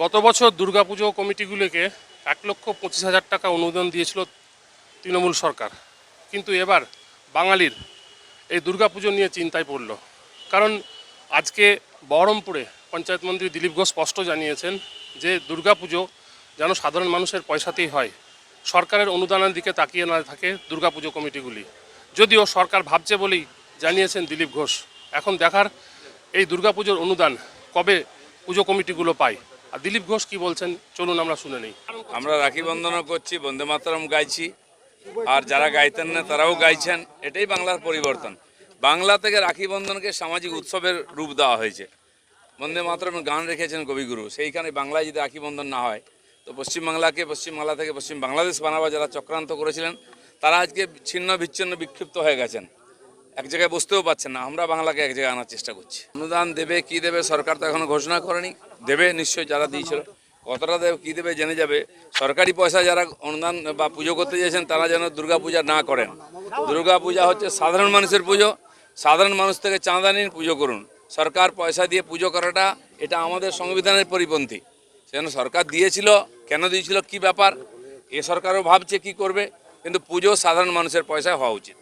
গত বছর দুর্গাপুজো কমিটিগুলোকে 1,25,000 টাকা অনুদান দিয়েছিল তৃণমূল সরকার, কিন্তু এবার বাঙালির এই দুর্গাপুজো নিয়ে চিন্তায় পড়ল। কারণ আজকে বহরমপুরে পঞ্চায়েত মন্ত্রী দিলীপ ঘোষ স্পষ্ট জানিয়েছেন যে দুর্গাপুজো যেন সাধারণ মানুষের পয়সাতেই হয়, সরকারের অনুদানের দিকে তাকিয়ে না থাকে দুর্গাপুজো কমিটিগুলি। যদিও সরকার ভাবছে বলেই জানিয়েছেন দিলীপ ঘোষ। এখন দেখার এই দুর্গাপুজোর অনুদান কবে পুজো কমিটিগুলো পায়। আর দিলীপ ঘোষ কি বলছেন চলুন আমরা শুনে নেই। আমরা রাখি বন্ধনও করছি, বন্দে মাতরম গাইছি, আর যারা গাইতেন না তারাও গাইছেন। এটাই বাংলার পরিবর্তন। বাংলা থেকে রাখি বন্ধনকে সামাজিক উৎসবের রূপ দেওয়া হয়েছে। বন্দে মাতরম গান রেখেছেন কবিগুরু, সেইখানে বাংলায় যদি রাখি বন্ধন না হয় তো পশ্চিমবাংলাকে পশ্চিমবাংলা থেকে পশ্চিম বাংলাদেশ বানাবার যারা চক্রান্ত করেছিলেন তারা আজকে ছিন্ন বিচ্ছিন্ন বিক্ষিপ্ত হয়ে গেছেন, এক জায়গায় বসতেও পাচ্ছেন না। আমরা বাংলাকে এক জায়গায় আনার চেষ্টা করছি। অনুদান দেবে কি দেবে সরকার তো এখনো ঘোষণা করেনি। দেবে নিশ্চয়ই, যারা দিয়েছিল কতটা দেবে কী দেবে জেনে যাবে। সরকারি পয়সা যারা অনুদান বা পুজো করতে চেয়েছেন তারা যেন দুর্গাপূজা না করেন। দুর্গাপূজা হচ্ছে সাধারণ মানুষের পুজো, সাধারণ মানুষ থেকে চাঁদা নিন, পুজো করুন। সরকার পয়সা দিয়ে পুজো করাটা এটা আমাদের সংবিধানের পরিপন্থী। সেজন্য সরকার দিয়েছিল, কেন দিয়েছিল, কি ব্যাপার, এ সরকারও ভাবছে কি করবে, কিন্তু পুজো সাধারণ মানুষের পয়সায় হওয়া উচিত।